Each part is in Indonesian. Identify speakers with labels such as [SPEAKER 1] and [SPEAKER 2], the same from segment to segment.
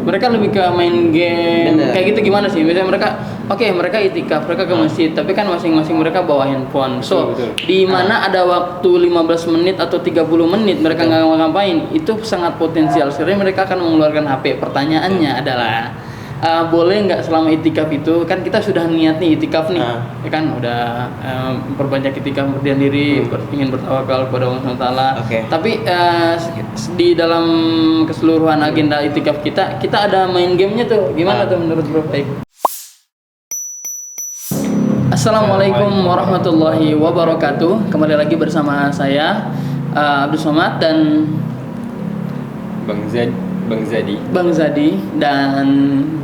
[SPEAKER 1] Mereka lebih ke main game.
[SPEAKER 2] Bener.
[SPEAKER 1] Kayak gitu gimana sih? Misalnya mereka itikaf, mereka ke masjid, tapi kan masing-masing mereka bawa handphone. So,
[SPEAKER 3] Betul.
[SPEAKER 1] di mana ada waktu 15 menit atau 30 menit mereka nggak ngapain, itu sangat potensial sekali mereka akan mengeluarkan HP. Pertanyaannya adalah boleh nggak selama itikaf itu, kan kita sudah niat nih itikaf nih, ya kan udah perbanyak itikaf, berdiam diri, ingin bertawakal kepada Allah SWT. Tapi di dalam keseluruhan agenda itikaf kita ada main gamenya tuh, gimana tuh menurut Bro Faik? Assalamualaikum warahmatullahi wabarakatuh. Kembali lagi bersama saya Abdul Somad dan Bang Zadi dan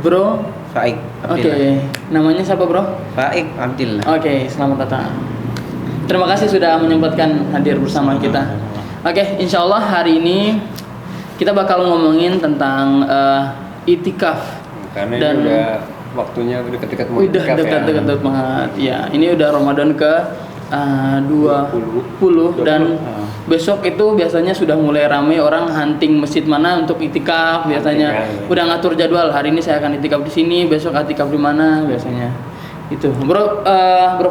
[SPEAKER 1] Bro
[SPEAKER 2] Faik.
[SPEAKER 1] Oke, namanya siapa Bro?
[SPEAKER 2] Faik Abdillah.
[SPEAKER 1] Oke, selamat datang. Terima kasih sudah menyempatkan hadir bersama kita. Oke, insya Allah hari ini kita bakal ngomongin tentang itikaf.
[SPEAKER 3] Karena
[SPEAKER 1] dan
[SPEAKER 3] ini udah waktunya udah dekat-dekat mau
[SPEAKER 1] udah
[SPEAKER 3] itikaf
[SPEAKER 1] dekat-dekat banget. Ya, ini udah Ramadan ke 20 dan besok itu biasanya sudah mulai ramai orang hunting masjid mana untuk itikaf biasanya. Udah ngatur jadwal, hari ini saya akan itikaf di sini, besok itikaf di mana biasanya. Itu. Bro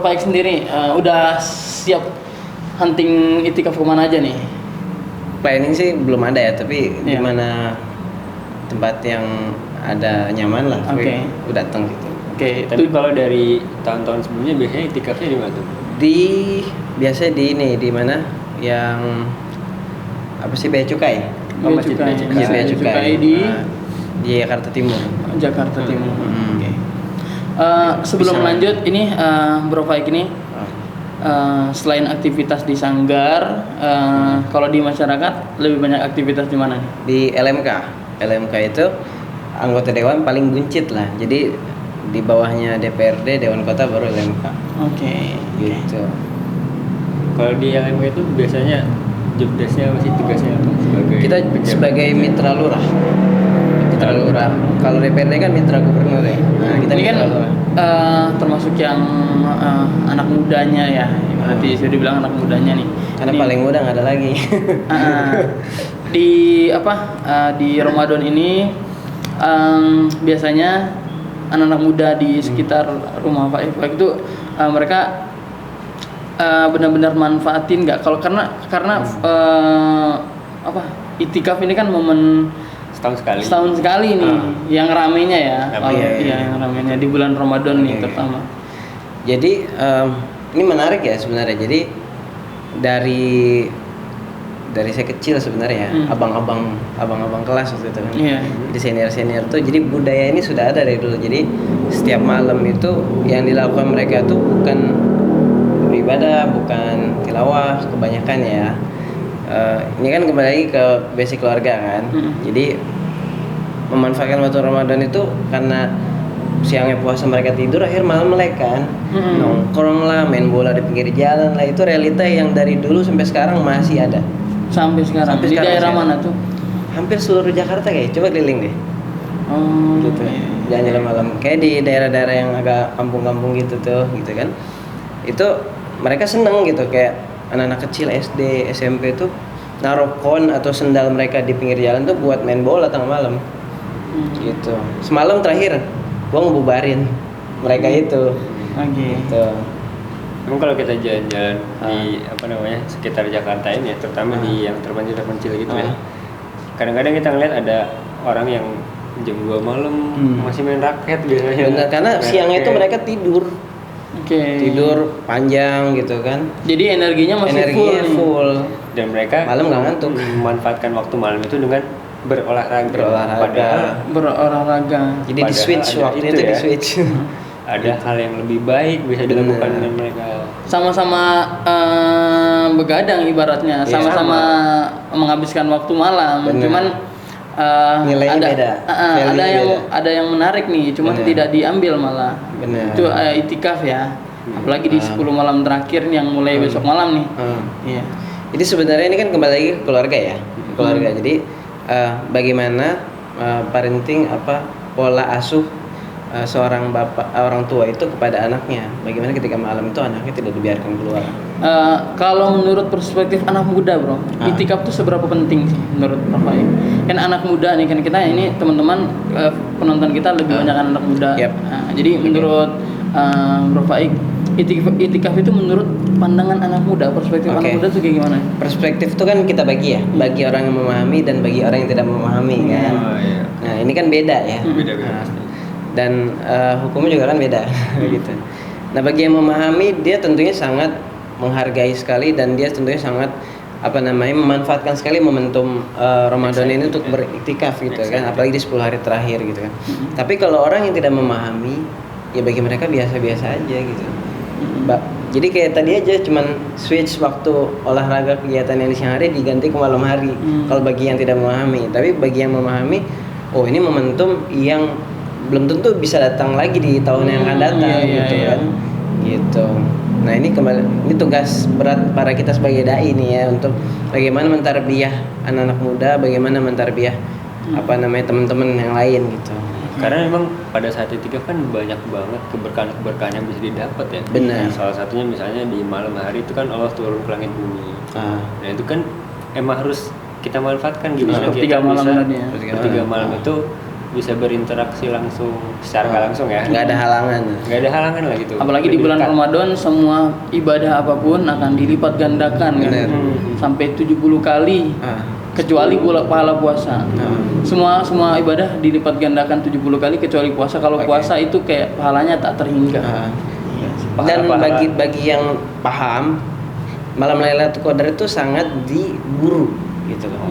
[SPEAKER 1] Faik sendiri udah siap hunting itikaf kemana aja nih?
[SPEAKER 2] Planning sih belum ada ya, tapi di mana tempat yang ada nyaman lah. Udah datang gitu.
[SPEAKER 3] Tapi kalau dari tahun-tahun sebelumnya biasanya itikafnya di mana tuh?
[SPEAKER 2] Biasa di mana yang apa sih, Bea Cukai?
[SPEAKER 1] Bea Cukai di
[SPEAKER 2] Jakarta Timur.
[SPEAKER 1] Sebelum lanjut ini Bro Faik ini selain aktivitas di Sanggar, kalau di masyarakat lebih banyak aktivitas di mana nih?
[SPEAKER 2] Di LMK itu anggota dewan paling buncit lah. Jadi di bawahnya DPRD, Dewan Kota, baru LMK. Gitu.
[SPEAKER 3] Kalau di LMK itu biasanya job desk-nya masih tugasnya sebagai
[SPEAKER 2] kita sebagai mitra lurah. Kalau DPRD kan mitra gubernur ya. Nah, kita
[SPEAKER 1] ini kan termasuk yang anak mudanya ya. Berarti sudah dibilang anak mudanya nih.
[SPEAKER 2] Karena ini, paling muda nggak ada lagi.
[SPEAKER 1] Di Ramadan ini biasanya anak-anak muda di sekitar rumah Faik itu mereka benar-benar manfaatin nggak? Kalau karena itikaf ini kan momen setahun sekali nih yang ramenya ya. Yang ramenya di bulan Ramadan nih terutama.
[SPEAKER 2] Jadi ini menarik ya sebenarnya. Jadi dari saya kecil sebenarnya abang-abang kelas waktu itu kan. Jadi senior tuh, jadi budaya ini sudah ada dari dulu. Jadi setiap malam itu yang dilakukan mereka tuh bukan beribadah, bukan tilawah kebanyakan ya. Ini kan kembali lagi ke basic keluarga kan. Jadi memanfaatkan waktu Ramadan itu karena siangnya puasa mereka tidur, akhir malam melek kan. Nongkrong lah, main bola di pinggir jalan lah. Itu realita yang dari dulu sampai sekarang masih ada.
[SPEAKER 1] Sampai sekarang di daerah mana tuh?
[SPEAKER 2] Hampir seluruh Jakarta kayak, coba keliling deh. Gitu. Jalan-jalan malam kayak di daerah-daerah yang agak kampung-kampung gitu tuh, gitu kan. Itu mereka seneng gitu, kayak anak-anak kecil SD, SMP tuh naruh kon atau sendal mereka di pinggir jalan tuh buat main bola tengah malam. Gitu. Semalam terakhir gua ngebubarin mereka itu. Gitu.
[SPEAKER 3] Emang kalau kita jalan-jalan di sekitar Jakarta ini ya, terutama di yang terpencil gitu ya, kadang-kadang kita ngeliat ada orang yang jam 2 malam masih main raket biasanya.
[SPEAKER 2] Benar, karena siangnya itu mereka tidur. Tidur panjang gitu kan.
[SPEAKER 1] Jadi energinya masih full.
[SPEAKER 3] Dan mereka
[SPEAKER 2] malam nggak ngantuk.
[SPEAKER 3] Memanfaatkan waktu malam itu dengan berolahraga.
[SPEAKER 2] Jadi di switch waktu itu di switch.
[SPEAKER 3] Ada hal yang lebih baik bisa dilakukan dengan mereka.
[SPEAKER 1] Sama-sama begadang ibaratnya, sama-sama menghabiskan waktu malam. Cuman
[SPEAKER 2] nilainya beda.
[SPEAKER 1] Ada yang menarik nih, cuman tidak diambil malah. Itu itikaf ya. Apalagi di 10 malam terakhir yang mulai besok malam nih.
[SPEAKER 2] Jadi sebenarnya ini kan kembali lagi ke keluarga ya. Jadi bagaimana parenting pola asuh seorang bapak orang tua itu kepada anaknya. Bagaimana ketika malam itu anaknya tidak dibiarkan keluar?
[SPEAKER 1] Kalau menurut perspektif anak muda, bro, itikaf itu seberapa penting sih menurut Prof Faik? Kan anak muda nih, kan kita ini teman-teman penonton kita lebih banyak anak muda.
[SPEAKER 2] Yep.
[SPEAKER 1] Jadi menurut Prof Faik, itikaf itu menurut pandangan anak muda, perspektif anak muda itu kayak gimana?
[SPEAKER 2] Perspektif itu kan kita bagi ya, bagi orang yang memahami dan bagi orang yang tidak memahami kan.
[SPEAKER 3] Iya.
[SPEAKER 2] Nah ini kan beda ya.
[SPEAKER 3] Beda-beda.
[SPEAKER 2] Dan hukumnya juga kan beda gitu. Nah bagi yang memahami, dia tentunya sangat menghargai sekali dan dia tentunya sangat memanfaatkan sekali momentum Ramadan ini untuk beriktikaf gitu kan, apalagi di 10 hari terakhir gitu kan. Tapi kalau orang yang tidak memahami, ya bagi mereka biasa-biasa aja gitu. Jadi kayak tadi aja cuman switch waktu olahraga kegiatan yang di siang hari diganti ke malam hari. Kalau bagi yang tidak memahami, tapi bagi yang memahami, oh ini momentum yang belum tentu bisa datang lagi di tahun yang akan datang kan. Gitu. Nah, ini tugas berat para kita sebagai dai nih ya, untuk bagaimana mentarbiyah anak-anak muda, bagaimana mentarbiyah teman-teman yang lain gitu.
[SPEAKER 3] Karena memang pada saat itikaf kan banyak banget keberkahan yang bisa didapat ya.
[SPEAKER 2] Benar.
[SPEAKER 3] Salah satunya misalnya di malam hari itu kan Allah turun ke langit bumi. Nah itu kan emang harus kita manfaatkan gitu.
[SPEAKER 1] Ketiga malam tadi ya.
[SPEAKER 3] Ketiga malam itu bisa berinteraksi langsung secara nggak langsung ya.
[SPEAKER 2] Nggak ada halangan
[SPEAKER 3] lah gitu.
[SPEAKER 1] Apalagi di bulan Ramadan semua ibadah apapun akan dilipat gandakan kan. Sampai 70 kali. Kecuali pahala puasa. Semua ibadah dilipat gandakan 70 kali kecuali puasa. Kalau puasa itu kayak pahalanya tak terhingga.
[SPEAKER 2] Dan bagi yang paham, malam Lailatul Qadar itu sangat diburu gitu loh.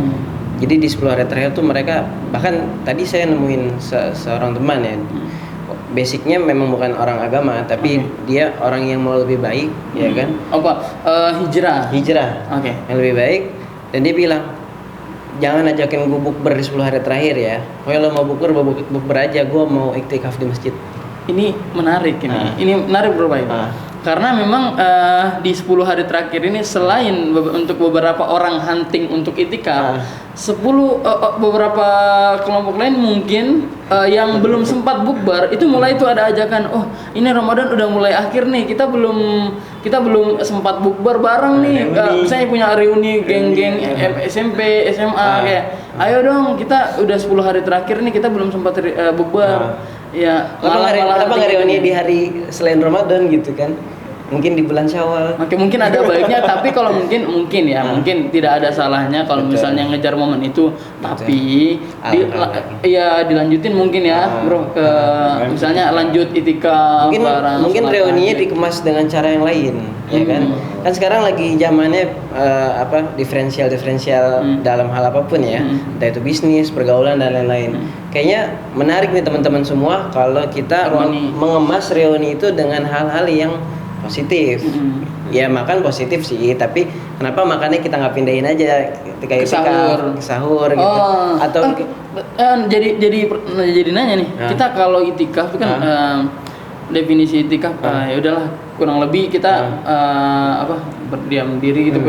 [SPEAKER 2] Jadi di 10 hari terakhir tuh mereka, bahkan tadi saya nemuin seorang teman ya. Basicnya memang bukan orang agama, tapi dia orang yang mau lebih baik, ya kan?
[SPEAKER 1] Hijrah.
[SPEAKER 2] Yang lebih baik, dan dia bilang, jangan ajakin gue bukber di 10 hari terakhir ya. Kalau mau bukber aja, gue mau iktikaf di masjid.
[SPEAKER 1] Ini menarik ini. Ini menarik bro baik. Karena memang di 10 hari terakhir ini selain untuk beberapa orang hunting untuk itikaf, 10 beberapa kelompok lain mungkin yang belum sempat bukber itu mulai itu ada ajakan, oh ini Ramadan udah mulai akhir nih, kita belum sempat bukber bareng nih, misalnya punya reuni geng-geng SMP, SMA kayak, ayo dong kita udah 10 hari terakhir nih kita belum sempat bukber. Ya,
[SPEAKER 2] kenapa nggak reuni di hari selain Ramadan gitu kan? Mungkin di bulan Syawal.
[SPEAKER 1] Oke, mungkin ada baiknya, tapi kalau mungkin mungkin tidak ada salahnya kalau misalnya ngejar momen itu, tapi dilanjutin mungkin ya, bro, ke misalnya lanjut itikaf.
[SPEAKER 2] Mungkin reuninya dikemas dengan cara yang lain, ya kan? Kan sekarang lagi zamannya diferensial dalam hal apapun ya, entah itu bisnis, pergaulan dan lain-lain. Kayaknya menarik nih teman-teman semua kalau kita mengemas reuni itu dengan hal-hal yang positif. Ya makan positif sih, tapi kenapa makannya kita nggak pindahin aja ketika itikaf ke sahur gitu? Atau
[SPEAKER 1] jadi nanya nih, kita kalau itikaf itu kan definisi itikaf ya udahlah kurang lebih kita berdiam diri gitu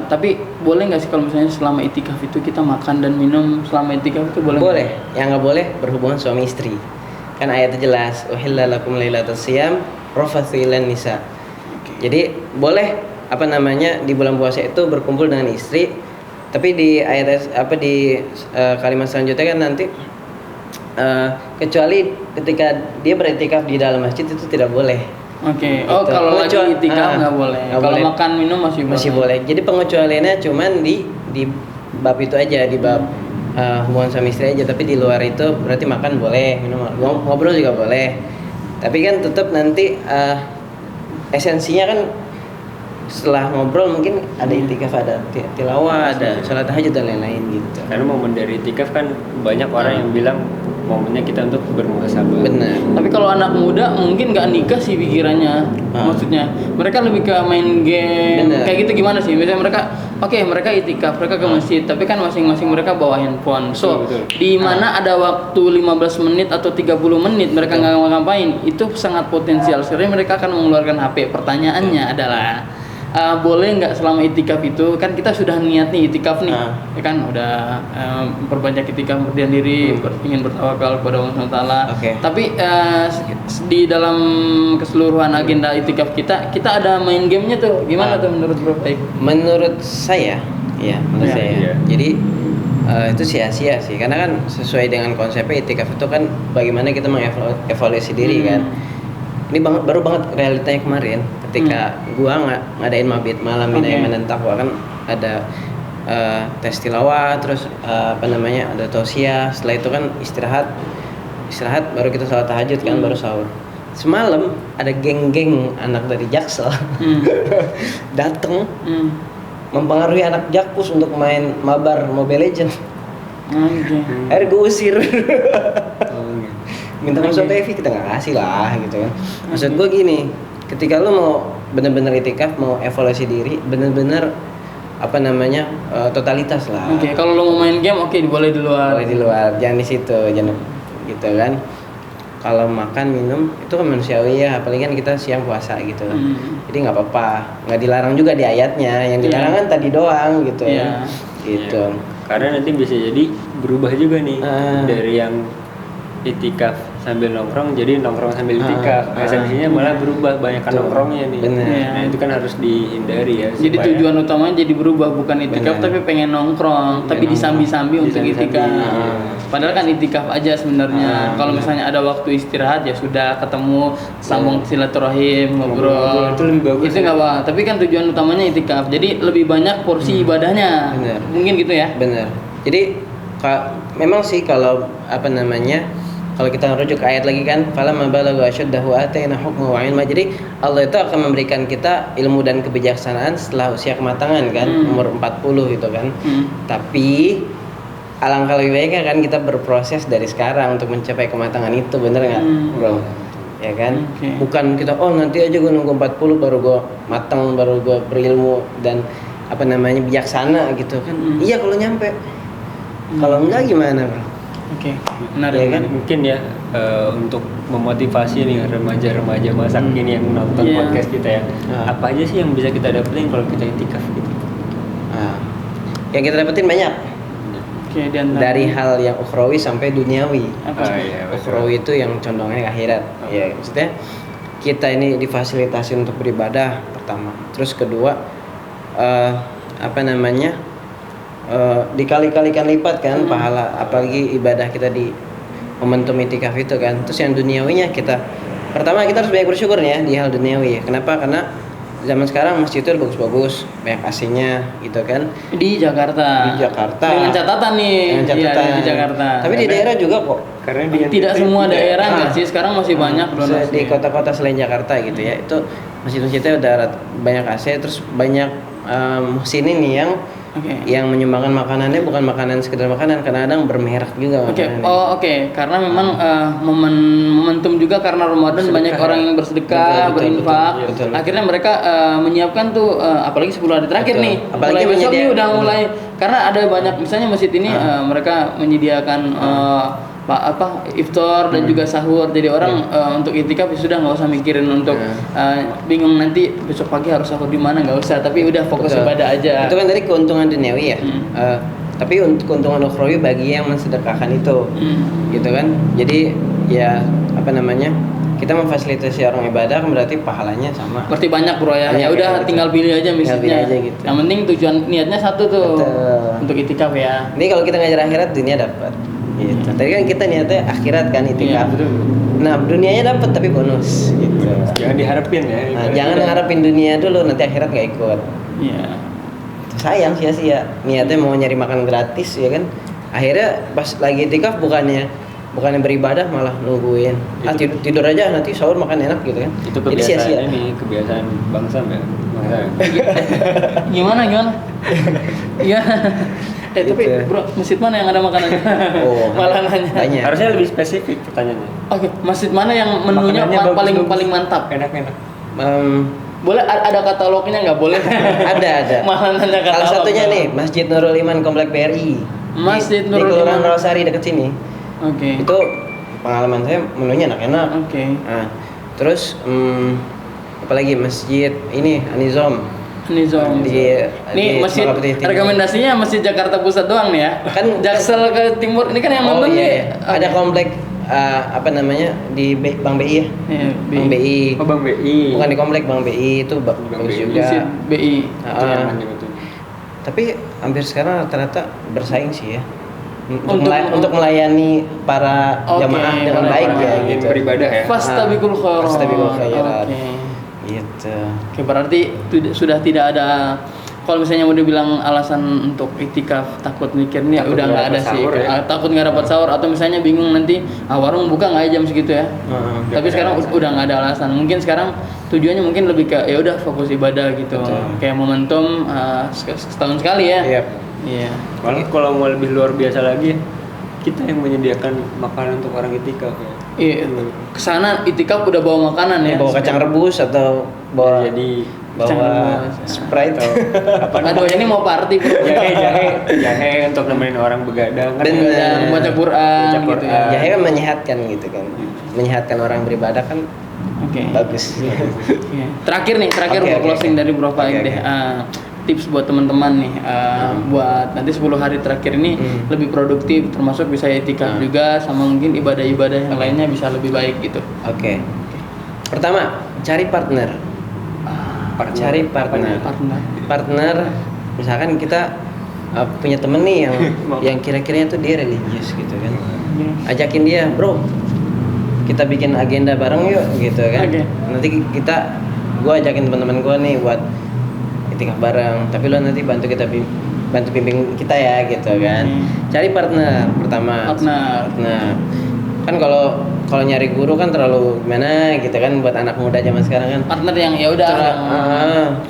[SPEAKER 1] tapi boleh nggak sih kalau misalnya selama itikaf itu kita makan dan minum selama itikaf itu boleh?
[SPEAKER 2] Boleh. Yang nggak boleh berhubungan suami istri. Kan ayatnya jelas, uhilla lakum lailatus siyam rafathu ilan nisa. Jadi boleh di bulan puasa itu berkumpul dengan istri, tapi di ayat kalimat selanjutnya kan nanti kecuali ketika dia beriktikaf di dalam masjid itu tidak boleh.
[SPEAKER 1] Oke. Oh, kalau lagi itikaf nggak boleh. Kalau makan minum masih boleh.
[SPEAKER 2] Jadi pengecualiannya cuman di bab itu aja, di bab hubungan suami istri aja, tapi di luar itu berarti makan boleh, minum ngobrol juga boleh. Tapi kan tetap nanti esensinya kan setelah ngobrol mungkin ada itikaf, ada tilawah, ada sholat tahajud dan lain-lain gitu.
[SPEAKER 3] Karena momen dari itikaf kan banyak orang yang bilang momennya kita untuk bermuhasabah.
[SPEAKER 2] Benar.
[SPEAKER 1] Tapi kalau anak muda mungkin nggak nikah sih pikirannya. Maksudnya mereka lebih ke main game. Bener. Kayak gitu gimana sih? Misalnya mereka itikaf, mereka ke masjid, tapi kan masing-masing mereka bawa handphone. So, di mana ada waktu 15 menit atau 30 menit mereka nggak ngapain, itu sangat potensial sekali mereka akan mengeluarkan HP. Pertanyaannya adalah boleh nggak selama itikaf itu kan kita sudah niat nih itikaf nih, ya kan udah memperbanyak itikaf, berdiam diri, ingin bertawakal kepada Allah SWT. Tapi di dalam keseluruhan agenda itikaf kita ada main gamenya tuh, gimana tuh menurut Bro Baik?
[SPEAKER 2] Menurut saya, jadi itu sia-sia sih, karena kan sesuai dengan konsepnya itikaf itu kan bagaimana kita mengevaluasi diri kan. Ini baru banget realitanya kemarin ketika gua ngadain mabit malam Minaiman dan Taqwa kan ada tes tilawah, terus ada tausiah, setelah itu kan istirahat baru kita salat tahajud kan, baru sahur. Semalam ada geng-geng anak dari Jaksel dateng mempengaruhi anak Jakpus untuk main mabar Mobile Legends. Akhirnya gue usir. Minta masuk TV kita nggak kasih lah gitu kan. Maksud gue gini, ketika lo mau bener-bener itikaf, mau evaluasi diri, bener-bener totalitas lah.
[SPEAKER 1] Kalau lo mau main game boleh di luar.
[SPEAKER 2] Boleh di luar, jangan di situ, jangan gitu kan. Kalau makan minum itu kan manusiawi ya, apalagi kan kita siang puasa gitu. Jadi nggak apa-apa, nggak dilarang juga di ayatnya. Yang dilarang kan tadi doang gitu. Gitu.
[SPEAKER 3] Karena nanti bisa jadi berubah juga nih dari yang itikaf sambil nongkrong jadi nongkrong sambil itikaf. Esensinya malah berubah, banyak nongkrongnya nih. Nah itu kan harus dihindari ya.
[SPEAKER 1] Jadi tujuan utamanya jadi berubah, bukan itikaf tapi pengen nongkrong, tapi disambi-sambi untuk itikaf. Padahal kan itikaf aja sebenarnya. Kalau misalnya ada waktu istirahat ya sudah ketemu, sambung silaturahim, ngobrol.
[SPEAKER 3] Itu lebih bagus.
[SPEAKER 1] Itu nggak apa. Tapi kan tujuan utamanya itikaf. Jadi lebih banyak porsi ibadahnya. Mungkin gitu ya.
[SPEAKER 2] Benar. Jadi memang sih kalau kalau kita merujuk ke ayat lagi kan, falamma balagha asyuddahu atayna hukma wa ilma. Jadi Allah itu akan memberikan kita ilmu dan kebijaksanaan setelah usia kematangan kan, umur 40 gitu kan. Tapi alangkah lebih baiknya kan kita berproses dari sekarang untuk mencapai kematangan itu, bener nggak, Bro? Ya kan? Bukan kita nanti aja gue nunggu 40 baru gue matang, baru gue berilmu dan bijaksana gitu kan. Iya kalau nyampe. Kalau enggak gimana, Bro?
[SPEAKER 1] Menarik
[SPEAKER 2] kan?
[SPEAKER 3] Mungkin ya untuk memotivasi nih remaja-remaja masa kini yang nonton podcast kita ya. Apa aja sih yang bisa kita dapetin kalau kita itikaf gitu?
[SPEAKER 2] Yang kita dapetin banyak. Dari hal yang ukhrawi sampai duniawi. Ukhrawi itu yang condongnya ke akhirat. Ya, maksudnya kita ini difasilitasi untuk beribadah pertama. Terus kedua dikali-kalikan lipat kan pahala, apalagi ibadah kita di momentum itikaf itu kan. Terus yang duniawinya pertama kita harus banyak bersyukur ya di hal duniawi. Kenapa? Karena zaman sekarang masjid itu bagus-bagus, banyak AC-nya gitu kan.
[SPEAKER 1] Di Jakarta. Dengan catatan nih. Di Jakarta.
[SPEAKER 2] Tapi di daerah juga kok.
[SPEAKER 3] Karena
[SPEAKER 1] tidak semua daerah nggak sih, sekarang masih banyak
[SPEAKER 2] di kota-kota selain Jakarta gitu ya. Itu masjid-masjidnya udah banyak AC, terus banyak muhsinin nih yang menyumbangkan makanannya bukan makanan sekedar makanan, kadang-kadang bermerek juga.
[SPEAKER 1] Karena memang momentum juga karena Ramadan banyak orang yang bersedekah, berinfak. Akhirnya mereka menyiapkan tuh apalagi 10 hari terakhir nih. Apalagi besok nih udah mulai, karena ada banyak misalnya masjid ini mereka menyediakan iftar dan juga sahur. Jadi orang untuk itikaf sudah nggak usah mikirin untuk bingung nanti besok pagi harus sahur di mana, nggak usah, tapi udah fokus ibadah aja.
[SPEAKER 2] Itu kan dari keuntungan duniawi ya. Tapi untuk keuntungan ukhrawi bagi yang mensedekahkan itu, gitu kan. Jadi ya kita memfasilitasi orang ibadah kan berarti pahalanya sama.
[SPEAKER 1] Berarti banyak, Bro ya. Ya udah tinggal pilih aja misalnya.
[SPEAKER 2] Gitu.
[SPEAKER 1] Yang penting tujuan niatnya satu tuh. Betul. Untuk itikaf ya.
[SPEAKER 2] Ini kalau kita ngajar akhirat, dunia dapat. Gitu. Tadi kan kita niatnya akhirat kan itikaf. Nah, dunianya dapat tapi bonus gitu.
[SPEAKER 3] Jangan diharapin ya.
[SPEAKER 2] Jangan ngarepin dunia dulu, nanti akhirat nggak ikut.
[SPEAKER 1] Iya.
[SPEAKER 2] Sayang sia-sia. Niatnya mau nyari makan gratis ya kan. Akhirnya pas lagi itikaf bukannya beribadah malah nungguin. Tidur aja nanti sahur makan enak gitu kan.
[SPEAKER 3] Itu kebiasaan kebiasaan bangsa ya.
[SPEAKER 1] Gimana? Iya. Tapi Bro, masjid mana yang ada makanannya? Malah nanya.
[SPEAKER 3] Harusnya lebih spesifik pertanyaannya.
[SPEAKER 1] Masjid mana yang menunya paling mantap?
[SPEAKER 3] Enak-enak.
[SPEAKER 1] Boleh ada katalognya nggak? Boleh.
[SPEAKER 2] Ada.
[SPEAKER 1] Malah nanya katalog.
[SPEAKER 2] Salah satunya nih, Masjid Nurul Iman Komplek BRI.
[SPEAKER 1] Masjid
[SPEAKER 2] Nurul Iman. Di Kelurahan Rawasari dekat sini. Itu pengalaman saya menunya enak-enak. Nah, terus apalagi masjid ini Anizom
[SPEAKER 1] Nizam. Nih masjid rekomendasinya Masjid Jakarta Pusat doang nih ya. Kan Jaksel ke timur ini kan yang nonton nih.
[SPEAKER 2] Ada komplek apa namanya di Bang BI ya?
[SPEAKER 1] Iya,
[SPEAKER 2] Bang BI.
[SPEAKER 3] Oh, Bang BI.
[SPEAKER 2] Bukan di komplek Bang BI itu bagus juga.
[SPEAKER 1] Masjid BI.
[SPEAKER 2] Tapi hampir sekarang rata-rata bersaing sih ya. Untuk melayani para jamaah dengan baik ya gitu.
[SPEAKER 3] Beribadah ya.
[SPEAKER 1] Fastabiqul
[SPEAKER 2] khairat. Gitu.
[SPEAKER 1] Oke, berarti sudah tidak ada, kalau misalnya mau dibilang alasan untuk iktikaf takut mikir nih udah nggak ada sih ya? Takut nggak dapat sahur atau misalnya bingung nanti warung buka nggak jam segitu ya. Tapi sekarang udah nggak ada alasan. Mungkin sekarang tujuannya mungkin lebih ke ya udah fokus ibadah gitu. Kayak momentum setahun sekali ya. Iya.
[SPEAKER 3] Malah kalau mau lebih luar biasa lagi, kita yang menyediakan makanan untuk orang itikaf ya.
[SPEAKER 1] Iya. Kesana itikaf udah bawa makanan ya.
[SPEAKER 2] Bawa kacang rebus atau bawa Sprite.
[SPEAKER 1] Aduh ini mau party bro.
[SPEAKER 3] Jahe untuk nemenin orang begadang kan.
[SPEAKER 1] Bener. Baca Quran gitu ya.
[SPEAKER 2] Jahe kan menyehatkan gitu kan. Menyehatkan orang beribadah kan. Bagus.
[SPEAKER 1] Terakhir buat closing dari Bro Faik deh. Tips buat teman-teman nih buat nanti 10 hari terakhir ini lebih produktif, termasuk bisa itikaf juga sama mungkin ibadah-ibadah yang lainnya bisa lebih baik gitu.
[SPEAKER 2] Pertama, cari partner. Partner. Misalkan kita punya temen nih yang kira-kiranya tuh dia religius gitu kan. Ajakin dia, "Bro, kita bikin agenda bareng yuk," gitu kan. Nanti gua ajakin teman-teman gua nih buat itikaf bareng, tapi lo nanti bantu bimbing kita ya gitu kan. Cari partner pertama. Partner. Kan kalau nyari guru kan terlalu gimana gitu kan buat anak muda zaman sekarang kan.
[SPEAKER 1] Partner yang ya udah.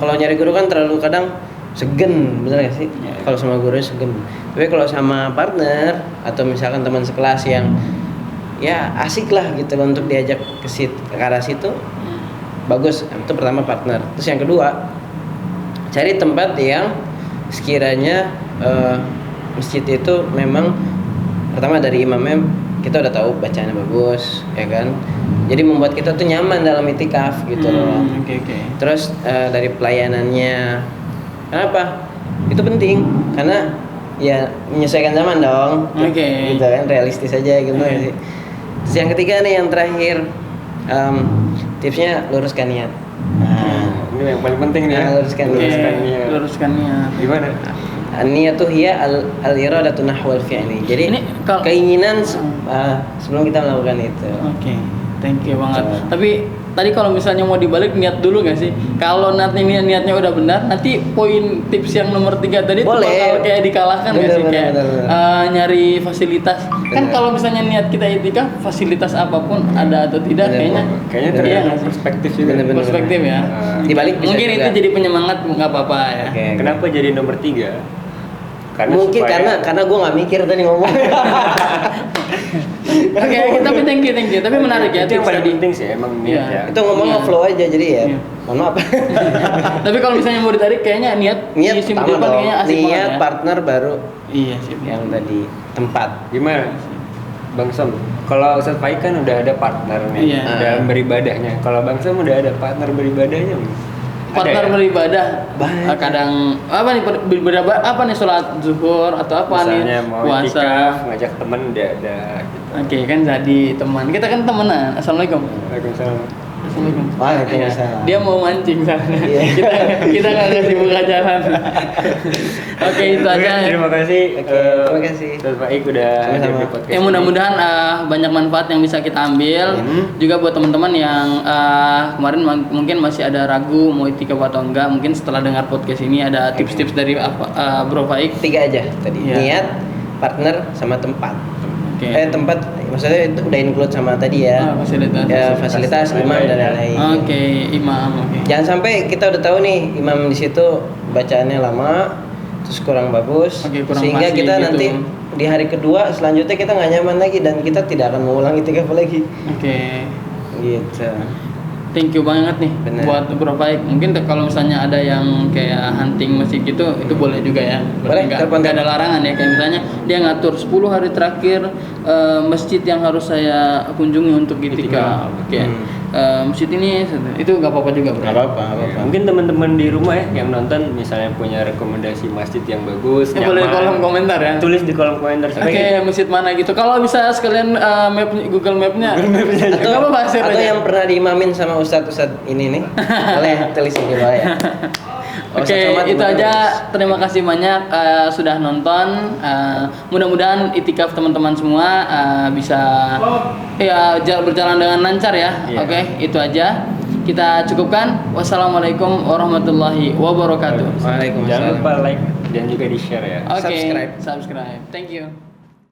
[SPEAKER 2] Kalau nyari guru kan terlalu kadang segen, bener gak sih? Kalau sama guru segen. Tapi kalau sama partner atau misalkan teman sekelas yang ya asik lah gitu untuk diajak ke arah situ, bagus. Itu pertama partner. Terus yang kedua, cari tempat yang sekiranya masjid itu memang pertama dari imamnya kita udah tahu bacaannya bagus ya kan, jadi membuat kita tuh nyaman dalam itikaf gitu loh. Terus dari pelayanannya, kenapa itu penting? Karena ya menyesuaikan zaman dong. Gitu kan, realistis aja gitu sih. Terus yang ketiga nih, yang terakhir, tipsnya luruskan niat.
[SPEAKER 3] Ini yang paling penting nih.
[SPEAKER 2] Luruskan niat.
[SPEAKER 3] Gimana?
[SPEAKER 2] Niat tuh hiya al-iradatu nahwal fi'li. Jadi ini keinginan sebelum kita melakukan itu.
[SPEAKER 1] Thank you banget. Tapi tadi kalau misalnya mau dibalik niat dulu nggak sih? Kalau nanti niatnya udah benar, nanti poin tips yang nomor 3 tadi tuh bakal kayak dikalahkan nggak sih? Kayak nyari fasilitas. Kan kalau misalnya niat kita itikaf, fasilitas apapun ada atau tidak, kayaknya
[SPEAKER 3] dari perspektif juga.
[SPEAKER 1] Perspektif ya.
[SPEAKER 2] Dibalik
[SPEAKER 1] mungkin itu jadi penyemangat, nggak apa-apa ya.
[SPEAKER 3] Kenapa jadi nomor 3?
[SPEAKER 2] Mungkin karena gue nggak mikir tadi ngomong.
[SPEAKER 1] Tapi thank you. Tapi menarik ya.
[SPEAKER 3] Itu yang paling penting sih emang niat ya.
[SPEAKER 2] Itu ngomong flow aja jadi ya. Mohon maaf.
[SPEAKER 1] Tapi kalau misalnya mau ditarik kayaknya niat
[SPEAKER 2] pertama dong. Niat
[SPEAKER 1] ya.
[SPEAKER 2] Partner baru.
[SPEAKER 1] Iya sih.
[SPEAKER 2] Yang tadi tempat.
[SPEAKER 3] Gimana, Bang Sam? Kalau Ustaz Faik kan udah ada partner nih dalam beribadahnya. Kalau Bang Sam udah ada partner beribadahnya?
[SPEAKER 1] Partner beribadah kadang apa nih beribadah apa nih, sholat zuhur atau apa
[SPEAKER 3] misalnya
[SPEAKER 1] nih,
[SPEAKER 3] mau
[SPEAKER 1] puasa
[SPEAKER 3] itikaf, ngajak temen dia ada gitu.
[SPEAKER 1] Kan jadi teman kita kan temenan. Assalamualaikum.
[SPEAKER 3] Waalaikumsalam.
[SPEAKER 2] Waalaikumsalam.
[SPEAKER 1] Dia mau mancing sana. kita nggak kasih buka jalan. Itu aja.
[SPEAKER 3] Terima kasih.
[SPEAKER 2] Terima kasih.
[SPEAKER 3] Ustaz Faik udah hadir di podcast.
[SPEAKER 1] Ya mudah-mudahan banyak manfaat yang bisa kita ambil. Juga buat teman-teman yang kemarin mungkin masih ada ragu mau itikaf atau enggak, mungkin setelah dengar podcast ini ada tips-tips dari Bro Faik.
[SPEAKER 2] 3 aja tadi. Niat, partner, sama tempat. Tempat maksudnya itu udah include sama tadi ya. Fasilitas imam dan lain-lain.
[SPEAKER 1] Imam.
[SPEAKER 2] Jangan sampai kita udah tahu nih imam di situ bacaannya lama terus kurang bagus, sehingga kita gitu. Nanti di hari kedua selanjutnya kita nggak nyaman lagi dan kita tidak akan mengulang itikaf lagi. Gitu.
[SPEAKER 1] Thank you banget nih buat Bro Faik. Mungkin kalau misalnya ada yang kayak hunting masjid gitu, itu boleh juga ya. Nggak ada larangan ya. Kayak misalnya dia ngatur 10 hari terakhir masjid yang harus saya kunjungi untuk itikaf. masjid ini itu nggak apa-apa juga bro.
[SPEAKER 2] Nggak apa-apa, nggak apa-apa.
[SPEAKER 3] Mungkin teman-teman di rumah ya yang nonton misalnya punya rekomendasi masjid yang bagus,
[SPEAKER 1] Boleh kolom komentar ya.
[SPEAKER 3] tulis di kolom komentar.
[SPEAKER 1] Oke, masjid mana gitu. Kalau bisa sekalian Google Map-nya.
[SPEAKER 2] Atau,
[SPEAKER 1] Nggak apa-apa, share
[SPEAKER 2] atau
[SPEAKER 1] aja.
[SPEAKER 2] yang pernah diimamin sama ustadz ini nih, boleh tulis di bawah ya.
[SPEAKER 1] Oke, itu aja. Terima kasih banyak sudah nonton. Mudah-mudahan itikaf teman-teman semua bisa berjalan dengan lancar ya.
[SPEAKER 3] Iya.
[SPEAKER 1] Oke, itu aja. Kita cukupkan. Wassalamualaikum warahmatullahi wabarakatuh.
[SPEAKER 2] Waalaikumsalam.
[SPEAKER 3] Jangan lupa like dan juga di share ya.
[SPEAKER 1] Oke,
[SPEAKER 2] Subscribe.
[SPEAKER 1] subscribe. Thank you.